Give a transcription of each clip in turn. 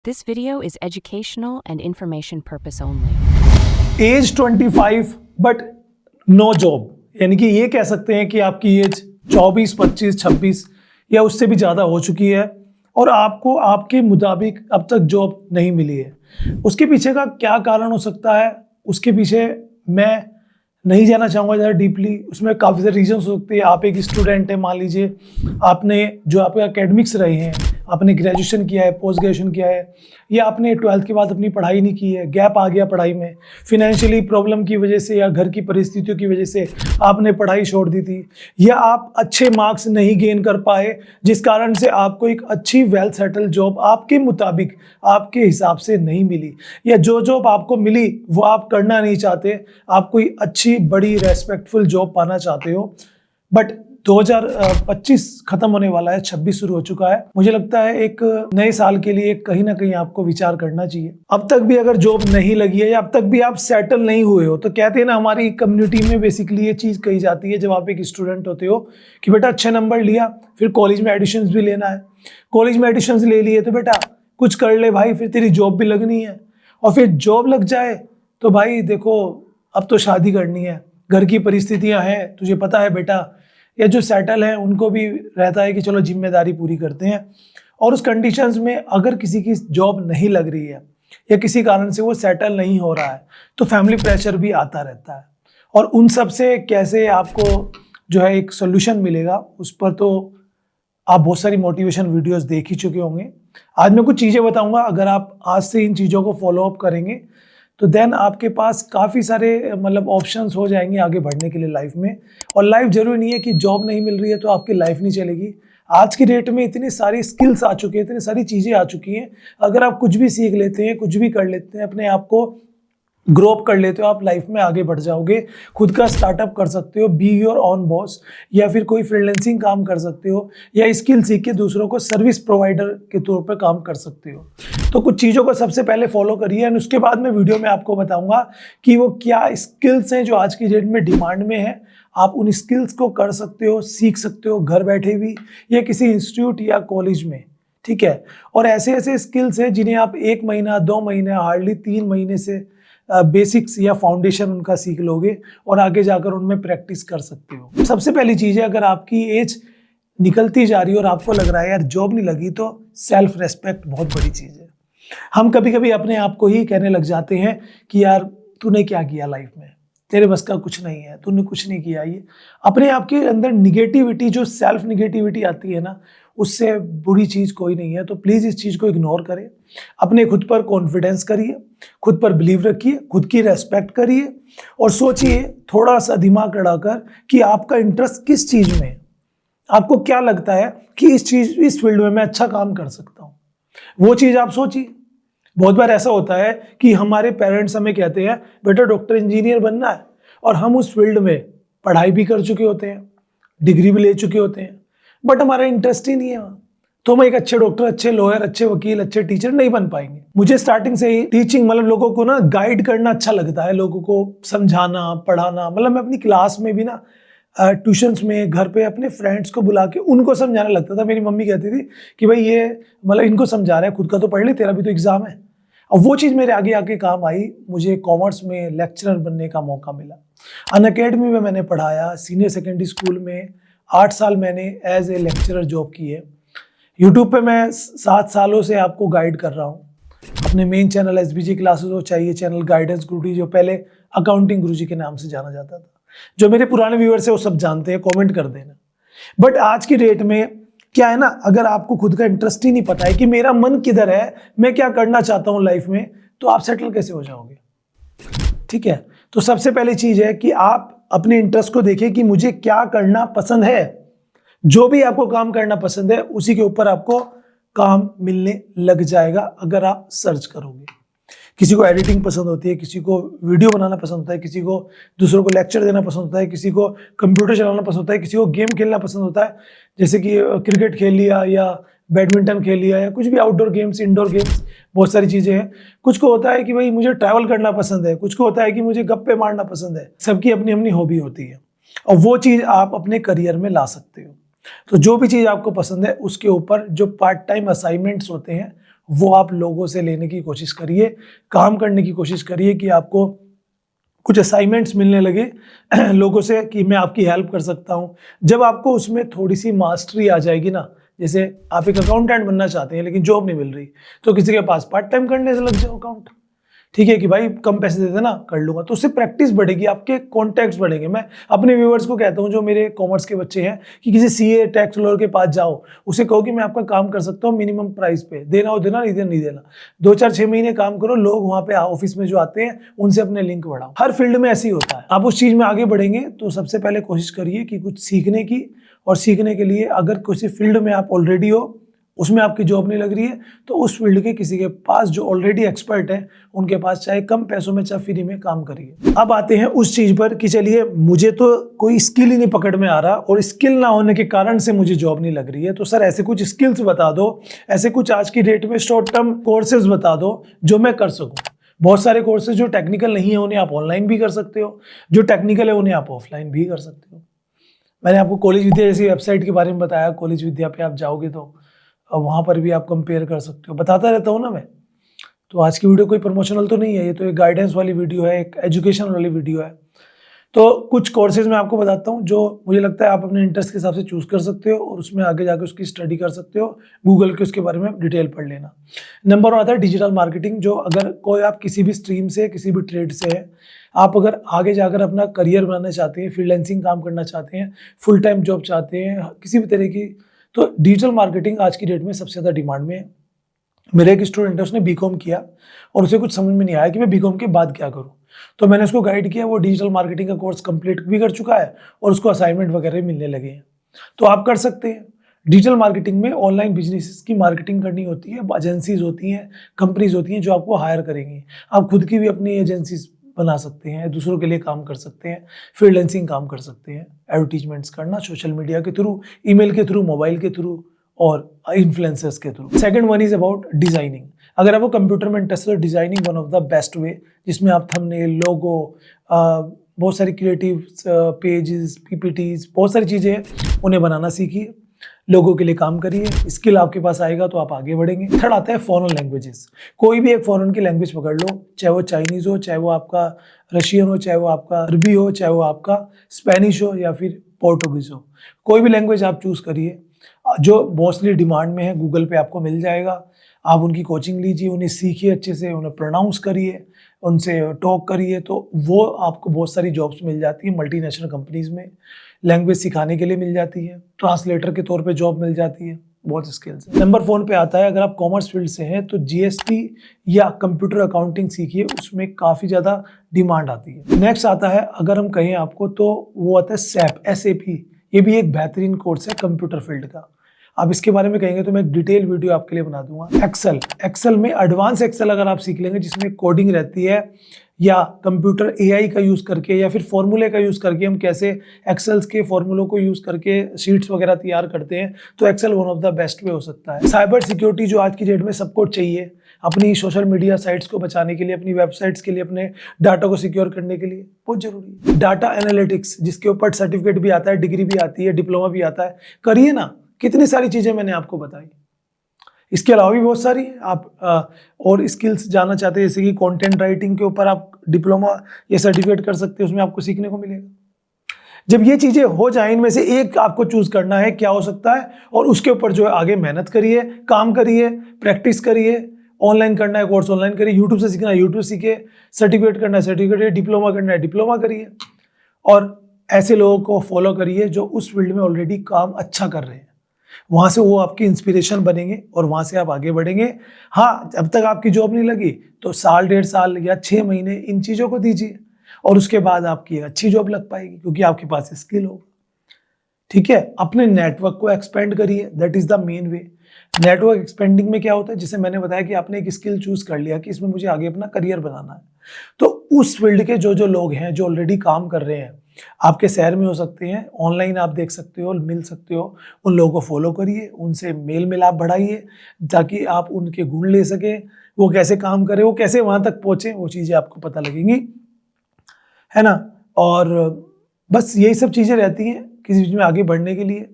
This video is educational and information purpose only. Age 25 but no job, यानी कि ये कह सकते हैं कि आपकी एज 24, 25, 26 या उससे भी ज़्यादा हो चुकी है और आपको आपके मुताबिक अब तक जॉब नहीं मिली है। उसके पीछे का क्या कारण हो सकता है, उसके पीछे मैं नहीं जाना चाहूँगा ज़्यादा डीपली। उसमें काफ़ी सारे रीजन्स हो सकते हैं। आप एक स्टूडेंट है, मान लीजिए आपने जो आपके एकेडमिक्स रहे हैं, आपने ग्रेजुएशन किया है, पोस्ट ग्रेजुएशन किया है, या आपने 12th के बाद अपनी पढ़ाई नहीं की है, गैप आ गया पढ़ाई में, फिनेंशियली प्रॉब्लम की वजह से या घर की परिस्थितियों की वजह से आपने पढ़ाई छोड़ दी थी, या आप अच्छे मार्क्स नहीं गेन कर पाए जिस कारण से आपको एक अच्छी वेल सेटल जॉब आपके मुताबिक आपके हिसाब से नहीं मिली, या जो जॉब आपको मिली वो आप करना नहीं चाहते, आप कोई अच्छी बड़ी रेस्पेक्टफुल जॉब पाना चाहते हो, बट 2025 खत्म होने वाला है, 26 शुरू हो चुका है। मुझे लगता है एक नए साल के लिए कहीं ना कहीं आपको विचार करना चाहिए। अब तक भी अगर जॉब नहीं लगी है या अब तक भी आप सेटल नहीं हुए हो, तो कहते हैं ना, हमारी कम्युनिटी में बेसिकली ये चीज़ कही जाती है जब आप एक स्टूडेंट होते हो कि बेटा अच्छे नंबर लिया, फिर कॉलेज में एडिशंस भी लेना है, कॉलेज में एडिशंस ले लिए तो बेटा कुछ कर ले भाई, फिर तेरी जॉब भी लगनी है, और फिर जॉब लग जाए तो भाई देखो अब तो शादी करनी है, घर की परिस्थितियां हैं, तुझे पता है बेटा, या जो सेटल है उनको भी रहता है कि चलो जिम्मेदारी पूरी करते हैं। और उस कंडीशंस में अगर किसी की जॉब नहीं लग रही है या किसी कारण से वो सेटल नहीं हो रहा है तो फैमिली प्रेशर भी आता रहता है, और उन सब से कैसे आपको जो है एक सोल्यूशन मिलेगा उस पर तो आप बहुत सारी मोटिवेशन वीडियोस देख ही चुके होंगे। आज मैं कुछ चीज़ें बताऊंगा, अगर आप आज से इन चीज़ों को फॉलो अप करेंगे तो देन आपके पास काफ़ी सारे मतलब ऑप्शंस हो जाएंगे आगे बढ़ने के लिए लाइफ में। और लाइफ जरूरी नहीं है कि जॉब नहीं मिल रही है तो आपकी लाइफ नहीं चलेगी। आज की डेट में इतनी सारी स्किल्स आ चुकी हैं, इतनी सारी चीज़ें आ चुकी हैं, अगर आप कुछ भी सीख लेते हैं, कुछ भी कर लेते हैं, अपने आप को ग्रो अप कर लेते हो, आप लाइफ में आगे बढ़ जाओगे। खुद का स्टार्टअप कर सकते हो, बी योर ऑन बॉस, या फिर कोई फ्रीलांसिंग काम कर सकते हो, या स्किल सीख के दूसरों को सर्विस प्रोवाइडर के तौर पर काम कर सकते हो। तो कुछ चीज़ों को सबसे पहले फॉलो करिए एंड उसके बाद मैं वीडियो में आपको बताऊंगा कि वो क्या स्किल्स हैं जो आज की डेट में डिमांड में है। आप उन स्किल्स को कर सकते हो, सीख सकते हो घर बैठे भी, या किसी इंस्टीट्यूट या कॉलेज में, ठीक है। और ऐसे ऐसे स्किल्स हैं जिन्हें आप 1 महीना, 2 महीने, हार्डली 3 महीने से बेसिक्स या फाउंडेशन उनका सीख लोगे और आगे जाकर उनमें प्रैक्टिस कर सकते हो। सबसे पहली चीज़ है, अगर आपकी एज निकलती जा रही है और आपको लग रहा है यार जॉब नहीं लगी, तो सेल्फ रेस्पेक्ट बहुत बड़ी चीज़ है। हम कभी कभी अपने आप को ही कहने लग जाते हैं कि यार तूने क्या किया लाइफ में, तेरे बस का कुछ नहीं है, तूने कुछ नहीं किया। ये अपने आप के अंदर निगेटिविटी, जो सेल्फ निगेटिविटी आती है ना, उससे बुरी चीज़ कोई नहीं है। तो प्लीज़ इस चीज़ को इग्नोर करें, अपने खुद पर कॉन्फिडेंस करिए, खुद पर बिलीव रखिए, खुद की रेस्पेक्ट करिए और सोचिए थोड़ा सा दिमाग लड़ाकर कि आपका इंटरेस्ट किस चीज़ में है। आपको क्या लगता है कि इस फील्ड में मैं अच्छा काम कर सकता हूँ, वो चीज़ आप सोचिए। बहुत बार ऐसा होता है कि हमारे पेरेंट्स हमें कहते हैं बेटा डॉक्टर इंजीनियर बनना है, और हम उस फील्ड में पढ़ाई भी कर चुके होते हैं, डिग्री भी ले चुके होते हैं, बट हमारा इंटरेस्ट ही नहीं है वहाँ, तो हम एक अच्छे डॉक्टर, अच्छे लॉयर, अच्छे वकील, अच्छे टीचर नहीं बन पाएंगे। मुझे स्टार्टिंग से ही टीचिंग, मतलब लोगों को ना गाइड करना अच्छा लगता है, लोगों को समझाना, पढ़ाना। मतलब मैं अपनी क्लास में भी ना, ट्यूशन्स में, घर पे अपने फ्रेंड्स को बुला के उनको समझाने लगता था। मेरी मम्मी कहती थी कि भाई ये मतलब इनको समझा रहा है, खुद का तो पढ़ ले, तेरा भी तो एग्जाम है। और वो चीज़ मेरे आगे आके काम आई। मुझे कॉमर्स में लेक्चरर बनने का मौका मिला, अनअकैडमी में मैंने पढ़ाया, सीनियर सेकेंडरी स्कूल में 8 साल मैंने एज ए लेक्चरर जॉब की है। यूट्यूब पे मैं 7 सालों से आपको गाइड कर रहा हूँ। अपने मेन चैनल SBG क्लासेस हो, चाहिए चैनल गाइडेंस गुरुजी, जो पहले अकाउंटिंग गुरुजी के नाम से जाना जाता था। जो मेरे पुराने व्यूअर्स हैं वो सब जानते हैं, कमेंट कर देना। बट आज की डेट में क्या है ना, अगर आपको खुद का इंटरेस्ट ही नहीं पता है कि मेरा मन किधर है, मैं क्या करना चाहता हूँ लाइफ में, तो आप सेटल कैसे हो जाओगे, ठीक है। तो सबसे पहली चीज़ है कि आप अपने इंटरेस्ट को देखिए कि मुझे क्या करना पसंद है। जो भी आपको काम करना पसंद है उसी के ऊपर आपको काम मिलने लग जाएगा अगर आप सर्च करोगे। किसी को एडिटिंग पसंद होती है, किसी को वीडियो बनाना पसंद होता है, किसी को दूसरों को लेक्चर देना पसंद होता है, किसी को कंप्यूटर चलाना पसंद होता है, किसी को गेम खेलना पसंद होता है, जैसे कि क्रिकेट खेल लिया या बैडमिंटन खेल लिया या कुछ भी आउटडोर गेम्स, इंडोर गेम्स, बहुत सारी चीज़ें हैं। कुछ को होता है कि भाई मुझे ट्रैवल करना पसंद है, कुछ को होता है कि मुझे गप्पे मारना पसंद है। सबकी अपनी अपनी हॉबी होती है और वो चीज़ आप अपने करियर में ला सकते हो। तो जो भी चीज़ आपको पसंद है उसके ऊपर जो पार्ट टाइम असाइनमेंट्स होते हैं वो आप लोगों से लेने की कोशिश करिए, काम करने की कोशिश करिए कि आपको कुछ असाइनमेंट्स मिलने लगे लोगों से कि मैं आपकी हेल्प कर सकता हूँ। जब आपको उसमें थोड़ी सी मास्टरी आ जाएगी ना, जैसे आप एक अकाउंटेंट बनना चाहते हैं लेकिन जॉब नहीं मिल रही, तो किसी के पास पार्ट टाइम करने से लग जाओ अकाउंट, ठीक है कि भाई कम पैसे दे देना कर लूंगा, तो उससे प्रैक्टिस बढ़ेगी, आपके कॉन्टैक्ट्स बढ़ेंगे। मैं अपने व्यूअर्स को कहता हूँ जो मेरे कॉमर्स के बच्चे हैं कि किसी सीए टैक्स लॉयर के पास जाओ, उसे कहो कि मैं आपका काम कर सकता हूँ मिनिमम प्राइस पे, देना हो देना, नहीं देना नहीं देना, 2-4-6 महीने काम करो, लोग वहाँ पे ऑफिस में जो आते हैं उनसे अपने लिंक बढ़ाओ। हर फील्ड में ऐसे ही होता है। आप उस चीज में आगे बढ़ेंगे तो सबसे पहले कोशिश करिए कि कुछ सीखने की, और सीखने के लिए अगर किसी फील्ड में आप ऑलरेडी हो, उसमें आपकी जॉब नहीं लग रही है, तो उस फील्ड के किसी के पास जो ऑलरेडी एक्सपर्ट है उनके पास चाहे कम पैसों में चाहे फ्री में काम करिए। अब आते हैं उस चीज पर कि चलिए मुझे तो कोई स्किल ही नहीं पकड़ में आ रहा और स्किल ना होने के कारण से मुझे जॉब नहीं लग रही है, तो सर ऐसे कुछ स्किल्स बता दो, ऐसे कुछ आज की डेट में शॉर्ट टर्म कोर्सेज बता दो जो मैं कर सकूं। बहुत सारे कोर्सेज जो टेक्निकल नहीं है उन्हें आप ऑनलाइन भी कर सकते हो, जो टेक्निकल है उन्हें आप ऑफलाइन भी कर सकते हो। मैंने आपको कॉलेज विद्या जैसी वेबसाइट के बारे में बताया, कॉलेज विद्या पे आप जाओगे तो वहाँ पर भी आप कंपेयर कर सकते हो, बताता रहता हूँ ना मैं। तो आज की वीडियो कोई प्रमोशनल तो नहीं है, ये तो एक गाइडेंस वाली वीडियो है, एक एजुकेशन वाली वीडियो है। तो कुछ कोर्सेज मैं आपको बताता हूँ जो मुझे लगता है आप अपने इंटरेस्ट के हिसाब से चूज कर सकते हो और उसमें आगे जाकर उसकी स्टडी कर सकते हो, गूगल के उसके बारे में डिटेल पढ़ लेना। नंबर 1 आता है डिजिटल मार्केटिंग, जो अगर कोई आप किसी भी स्ट्रीम से किसी भी ट्रेड से है, आप अगर आगे जाकर अपना करियर बनाना चाहते हैं, फ्रीलांसिंग काम करना चाहते हैं, फुल टाइम जॉब चाहते हैं किसी भी तरह की, तो डिजिटल मार्केटिंग आज की डेट में सबसे ज़्यादा डिमांड में है। मेरा एक स्टूडेंट है, उसने बीकॉम किया और उसे कुछ समझ में नहीं आया कि मैं बीकॉम के बाद क्या करूं, तो मैंने उसको गाइड किया, वो डिजिटल मार्केटिंग का कोर्स कंप्लीट भी कर चुका है और उसको असाइनमेंट वगैरह मिलने लगे हैं। तो आप कर सकते हैं। डिजिटल मार्केटिंग में ऑनलाइन बिजनेस की मार्केटिंग करनी होती है, एजेंसीज होती हैं, कंपनीज होती हैं जो आपको हायर करेंगी। आप खुद की भी अपनी एजेंसीज बना सकते हैं, दूसरों के लिए काम कर सकते हैं, फ्रीलांसिंग काम कर सकते हैं, एडवर्टीजमेंट्स करना सोशल मीडिया के थ्रू, ईमेल के थ्रू, मोबाइल के थ्रू और इन्फ्लुएंसर्स के through. Second one is about designing. अगर आपको कंप्यूटर में इंटरेस्ट है, designing one of the best वे, जिसमें आप थंबनेल, लोगो, बहुत सारी क्रिएटिव पेजेस, पीपीटीज, बहुत सारी चीज़ें हैं, उन्हें बनाना सीखिए, लोगों के लिए काम करिए, स्किल आपके पास आएगा तो आप आगे बढ़ेंगे। थर्ड आता है फॉरेन लैंग्वेजेस। कोई भी एक फॉरेन की लैंग्वेज पकड़ लो, चाहे वो चाइनीज हो, चाहे वो आपका रशियन हो, चाहे वो आपका अरबी हो, चाहे वो आपका स्पेनिश हो या फिर पोर्टुगीज हो, कोई भी लैंग्वेज आप चूज करिए जो मोस्टली डिमांड में है, गूगल पे आपको मिल जाएगा। आप उनकी कोचिंग लीजिए, उन्हें सीखिए अच्छे से, उन्हें प्रोनाउंस करिए, उनसे टॉक करिए, तो वो आपको बहुत सारी जॉब्स मिल जाती है मल्टीनेशनल कंपनीज में, लैंग्वेज सिखाने के लिए मिल जाती है, ट्रांसलेटर के तौर पे जॉब मिल जाती है, बहुत स्किल्स है। नंबर 4 पे आता है, अगर आप कॉमर्स फील्ड से हैं तो जीएसटी या कंप्यूटर अकाउंटिंग सीखिए, उसमें काफ़ी ज़्यादा डिमांड आती है। नेक्स्ट आता है, अगर हम कहें आपको, तो वो आता है सैप, SAP। ये भी एक बेहतरीन कोर्स है कंप्यूटर फील्ड का। आप इसके बारे में कहेंगे तो मैं एक डिटेल वीडियो आपके लिए बना दूंगा। एक्सेल में एडवांस एक्सेल अगर आप सीख लेंगे, जिसमें कोडिंग रहती है, या कंप्यूटर AI का यूज़ करके या फिर फॉर्मूले का यूज़ करके हम कैसे एक्सेल्स के फॉर्मूलों को यूज़ करके शीट्स वगैरह तैयार करते हैं, तो Excel one of the best way हो सकता है। साइबर सिक्योरिटी जो आज की डेट में सबको चाहिए, अपनी सोशल मीडिया साइट्स को बचाने के लिए, अपनी वेबसाइट्स के लिए, अपने डाटा को सिक्योर करने के लिए बहुत जरूरी है। डाटा एनालिटिक्स, जिसके ऊपर सर्टिफिकेट भी आता है, डिग्री भी आती है, डिप्लोमा भी आता है, करिए ना। कितनी सारी चीज़ें मैंने आपको बताई, इसके अलावा भी बहुत सारी आप और स्किल्स जानना चाहते हैं, जैसे कि कंटेंट राइटिंग के ऊपर आप डिप्लोमा या सर्टिफिकेट कर सकते हैं, उसमें आपको सीखने को मिलेगा। जब ये चीज़ें हो जाए, इनमें से एक आपको चूज करना है क्या हो सकता है, और उसके ऊपर जो है आगे मेहनत करिए, काम करिए, प्रैक्टिस करिए। ऑनलाइन करना है कोर्स ऑनलाइन करिए, यूट्यूब से सीखना है यूट्यूब सीखिए, सर्टिफिकेट करना है सर्टिफिकेट, डिप्लोमा करना है डिप्लोमा करिए, और ऐसे लोगों को फॉलो करिए जो उस फील्ड में ऑलरेडी काम अच्छा कर रहे हैं। वहां से वो आपकी इंस्पिरेशन बनेंगे और वहां से आप आगे बढ़ेंगे। हाँ, जब तक आपकी जॉब नहीं लगी तो साल, 1.5 साल या 6 महीने इन चीज़ों को दीजिए, और उसके बाद आपकी अच्छी जॉब लग पाएगी, क्योंकि आपके पास स्किल होगा। ठीक है, अपने नेटवर्क को एक्सपेंड करिए, that is the main way. Network expanding में क्या होता है, जैसे मैंने बताया कि आपने एक स्किल चूज कर लिया कि इसमें मुझे आगे अपना करियर बनाना है, तो उस फील्ड के जो लोग हैं जो ऑलरेडी काम कर रहे हैं, आपके शहर में हो सकते हैं, ऑनलाइन आप देख सकते हो, मिल सकते हो, उन लोगों को फॉलो करिए, उनसे मेल मिलाप बढ़ाइए, ताकि आप उनके गुण ले सकें, वो कैसे काम करे, वो कैसे वहां तक पहुंचे, वो चीजें आपको पता लगेंगी, है ना। और बस यही सब चीजें रहती हैं किसी चीज में आगे बढ़ने के लिए।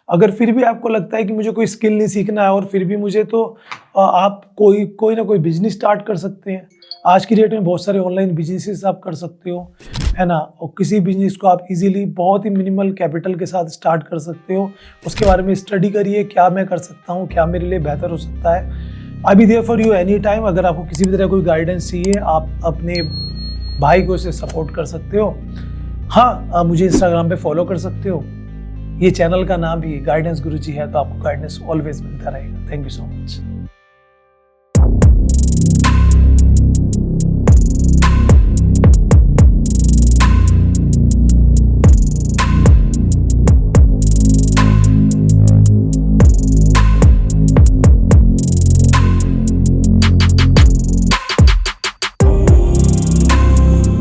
अगर फिर भी आपको लगता है कि मुझे कोई स्किल नहीं सीखना है और फिर भी मुझे, तो आप कोई ना कोई बिजनेस स्टार्ट कर सकते हैं। आज की डेट में बहुत सारे ऑनलाइन बिजनेसेस आप कर सकते हो, है ना। और किसी बिजनेस को आप इजीली बहुत ही मिनिमल कैपिटल के साथ स्टार्ट कर सकते हो। उसके बारे में स्टडी करिए, क्या मैं कर सकता हूँ, क्या मेरे लिए बेहतर हो सकता है। I be there for you any time. अगर आपको किसी भी तरह कोई गाइडेंस चाहिए, आप अपने भाई को इसे सपोर्ट कर सकते हो। हाँ, आप मुझे इंस्टाग्राम पे फॉलो कर सकते हो। ये चैनल का नाम भी गाइडेंस गुरुजी है, तो आपको गाइडेंस ऑलवेज मिलता रहेगा। Thank you so much.